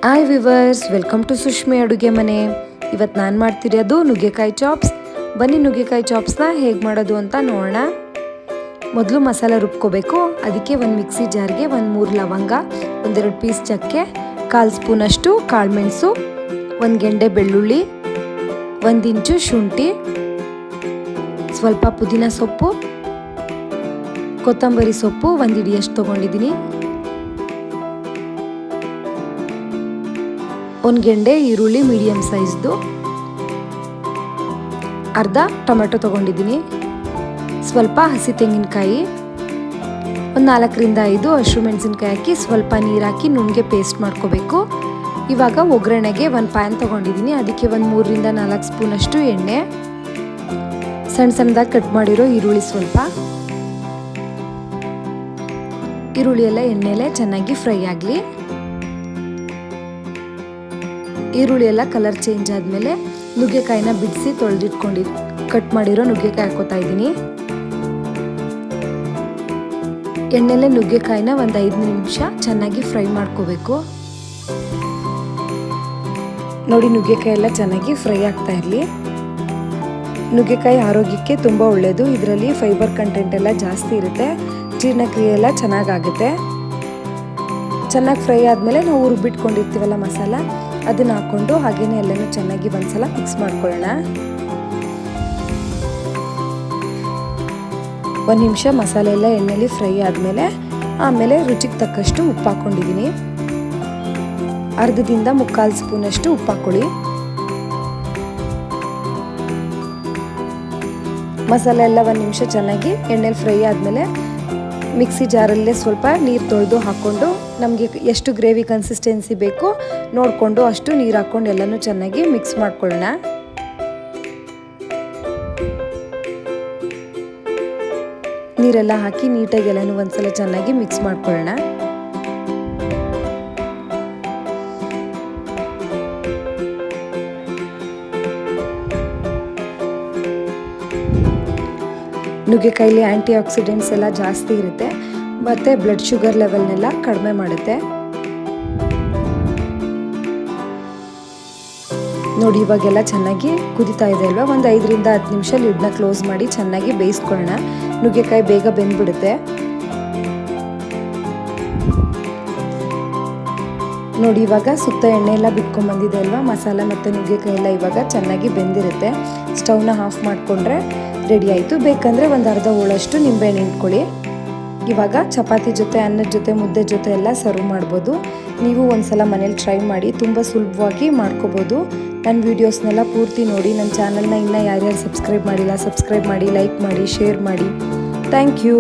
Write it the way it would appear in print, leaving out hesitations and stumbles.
Hi viewers, welcome to ಸುಷ್ಮಿ ಅಡುಗೆ ಮನೆ. ಇವತ್ತು ನಾನು ಮಾಡ್ತಿರೋದು ನುಗ್ಗೆಕಾಯಿ ಚಾಪ್ಸ್. ಬನ್ನಿ ನುಗ್ಗೆಕಾಯಿ ಚಾಪ್ಸ್ನ ಹೇಗೆ ಮಾಡೋದು ಅಂತ ನೋಡೋಣ. ಮೊದಲು ಮಸಾಲ ರುಬ್ಕೋಬೇಕು. ಅದಕ್ಕೆ ಒಂದು ಮಿಕ್ಸಿ ಜಾರ್ಗೆ 1-3 ಲವಂಗ, 1-2 ಪೀಸ್ ಚಕ್ಕೆ, 1/4 ಸ್ಪೂನಷ್ಟು ಕಾಳುಮೆಣಸು, 1 ಗೆಂಡೆ ಬೆಳ್ಳುಳ್ಳಿ, 1 ಇಂಚು ಶುಂಠಿ, ಸ್ವಲ್ಪ ಪುದೀನ ಸೊಪ್ಪು, ಕೊತ್ತಂಬರಿ ಸೊಪ್ಪು 1 ಹಿಡಿಯಷ್ಟು ತೊಗೊಂಡಿದ್ದೀನಿ, 1 ಗೆಂಡೆ ಈರುಳ್ಳಿ ಮೀಡಿಯಮ್ ಸೈಜ್ದು, ಅರ್ಧ ಟೊಮೆಟೊ ತೊಗೊಂಡಿದ್ದೀನಿ, ಸ್ವಲ್ಪ ಹಸಿ ತೆಂಗಿನಕಾಯಿ, ಒಂದು 4-5 ಹಸಿರು ಮೆಣಸಿನ್ಕಾಯಿ ಹಾಕಿ ಸ್ವಲ್ಪ ನೀರು ಹಾಕಿ ನುಣ್ಣಗೆ ಪೇಸ್ಟ್ ಮಾಡ್ಕೋಬೇಕು. ಇವಾಗ ಒಗ್ಗರಣೆಗೆ 1 ಪ್ಯಾನ್ ತೊಗೊಂಡಿದ್ದೀನಿ. ಅದಕ್ಕೆ 3-4 ಸ್ಪೂನಷ್ಟು ಎಣ್ಣೆ, ಸಣ್ಣ ಸಣ್ಣದಾಗಿ ಕಟ್ ಮಾಡಿರೋ ಈರುಳ್ಳಿ, ಸ್ವಲ್ಪ ಈರುಳ್ಳಿ ಎಲ್ಲ ಎಣ್ಣೆಲೆ ಚೆನ್ನಾಗಿ ಫ್ರೈ ಆಗಲಿ. ಈರುಳ್ಳಿ ಎಲ್ಲ ಕಲರ್ ಚೇಂಜ್ ಆದಮೇಲೆ ನುಗ್ಗೆಕಾಯಿನ ಬಿಡಿಸಿ ಕಟ್ ಮಾಡಿರೋ ನುಗ್ಗೆಕಾಯಿ ಹಾಕೋತಾ ಇದ್ದೀನಿ. ಎಣ್ಣೆಲೆ ನುಗ್ಗೆಕಾಯಿನ ಒಂದು 5 ನಿಮಿಷ ಚೆನ್ನಾಗಿ ಫ್ರೈ ಮಾಡ್ಕೋಬೇಕು. ನೋಡಿ, ನುಗ್ಗೆಕಾಯಿ ಎಲ್ಲ ಚೆನ್ನಾಗಿ ಫ್ರೈ ಆಗ್ತಾ ಇರಲಿ. ನುಗ್ಗೆಕಾಯಿ ಆರೋಗ್ಯಕ್ಕೆ ತುಂಬ ಒಳ್ಳೆಯದು. ಇದರಲ್ಲಿ ಫೈಬರ್ ಕಂಟೆಂಟ್ ಎಲ್ಲ ಜಾಸ್ತಿ ಇರುತ್ತೆ. ಜೀರ್ಣಕ್ರಿಯೆ ಎಲ್ಲ ಚೆನ್ನಾಗಾಗುತ್ತೆ. ಚೆನ್ನಾಗಿ ಫ್ರೈ ಆದಮೇಲೆ ನಾವು ರುಬ್ಬಿಟ್ಕೊಂಡಿರ್ತೀವಲ್ಲ ಮಸಾಲ, ಅದನ್ನು ಹಾಕ್ಕೊಂಡು ಹಾಗೇನೆ ಎಲ್ಲನೂ ಚೆನ್ನಾಗಿ ಒಂದ್ಸಲ ಮಿಕ್ಸ್ ಮಾಡ್ಕೊಳ್ಳೋಣ. 1 ನಿಮಿಷ ಮಸಾಲೆ ಎಲ್ಲ ಎಣ್ಣೆಲಿ ಫ್ರೈ ಆಮೇಲೆ ರುಚಿಗೆ ತಕ್ಕಷ್ಟು ಉಪ್ಪು ಹಾಕ್ಕೊಂಡಿದ್ದೀನಿ. ಅರ್ಧದಿಂದ 3/4 ಸ್ಪೂನಷ್ಟು ಉಪ್ಪು ಹಾಕ್ಕೊಳ್ಳಿ. ಮಸಾಲೆ ಎಲ್ಲ 1 ನಿಮಿಷ ಚೆನ್ನಾಗಿ ಎಣ್ಣೆಲಿ ಫ್ರೈ ಆದಮೇಲೆ ಮಿಕ್ಸಿ ಜಾರಲ್ಲೇ ಸ್ವಲ್ಪ ನೀರು ತೊಳೆದು ಹಾಕ್ಕೊಂಡು ನಮಗೆ ಎಷ್ಟು ಗ್ರೇವಿ ಕನ್ಸಿಸ್ಟೆನ್ಸಿ ಬೇಕು ನೋಡಿಕೊಂಡು ಅಷ್ಟು ನೀರು ಹಾಕ್ಕೊಂಡು ಎಲ್ಲನೂ ಚೆನ್ನಾಗಿ ಮಿಕ್ಸ್ ಮಾಡ್ಕೊಳ್ಳೋಣ. ನೀರೆಲ್ಲ ಹಾಕಿ ನೀಟಾಗಿ ಎಲ್ಲನೂ ಒಂದ್ಸಲ ಚೆನ್ನಾಗಿ ಮಿಕ್ಸ್ ಮಾಡ್ಕೊಳ್ಳೋಣ. ನುಗ್ಗೆಕಾಯಿಲಿ ಆ್ಯಂಟಿ ಆಕ್ಸಿಡೆಂಟ್ಸ್ ಎಲ್ಲ ಜಾಸ್ತಿ ಇರುತ್ತೆ ಮತ್ತು ಬ್ಲಡ್ ಶುಗರ್ ಲೆವೆಲ್ನೆಲ್ಲ ಕಡಿಮೆ ಮಾಡುತ್ತೆ. ನೋಡಿ, ಇವಾಗೆಲ್ಲ ಚೆನ್ನಾಗಿ ಕುದಿತಾ ಇದೆ ಅಲ್ವಾ. ಒಂದು 5-10 ನಿಮಿಷ ಲಿಡ್ನ ಕ್ಲೋಸ್ ಮಾಡಿ ಚೆನ್ನಾಗಿ ಬೇಯಿಸ್ಕೊಳ್ಳೋಣ. ನುಗ್ಗೆಕಾಯಿ ಬೇಗ ಬೆಂದ್ಬಿಡುತ್ತೆ. ನೋಡಿ, ಇವಾಗ ಸುತ್ತ ಎಣ್ಣೆ ಎಲ್ಲ ಬಿಟ್ಕೊಂಡ್ಬಂದಿದೆ ಅಲ್ವಾ. ಮಸಾಲ ಮತ್ತು ನುಗ್ಗೆಕಾಯಿ ಎಲ್ಲ ಇವಾಗ ಚೆನ್ನಾಗಿ ಬೆಂದಿರುತ್ತೆ. ಸ್ಟವ್ನ ಆಫ್ ಮಾಡಿಕೊಂಡ್ರೆ ರೆಡಿ ಆಯಿತು. ಬೇಕಂದರೆ ಒಂದು ಅರ್ಧ ಹೋಳಷ್ಟು ನಿಂಬೆಹಣ್ಣು ಇಟ್ಕೊಳ್ಳಿ. ಇವಾಗ ಚಪಾತಿ ಜೊತೆ, ಅನ್ನದ ಜೊತೆ, ಮುದ್ದೆ ಜೊತೆ ಎಲ್ಲ ಸರ್ವ್ ಮಾಡ್ಬೋದು. ನೀವು ಒಂದ್ಸಲ ಮನೇಲಿ ಟ್ರೈ ಮಾಡಿ, ತುಂಬ ಸುಲಭವಾಗಿ ಮಾಡ್ಕೋಬೋದು. ನನ್ನ ವೀಡಿಯೋಸ್ನೆಲ್ಲ ಪೂರ್ತಿ ನೋಡಿ. ನನ್ನ ಚಾನಲ್ನ ಇನ್ನೂ ಯಾರ್ಯಾರು ಸಬ್ಸ್ಕ್ರೈಬ್ ಮಾಡಿಲ್ಲ, ಸಬ್ಸ್ಕ್ರೈಬ್ ಮಾಡಿ, ಲೈಕ್ ಮಾಡಿ, ಶೇರ್ ಮಾಡಿ. Thank you.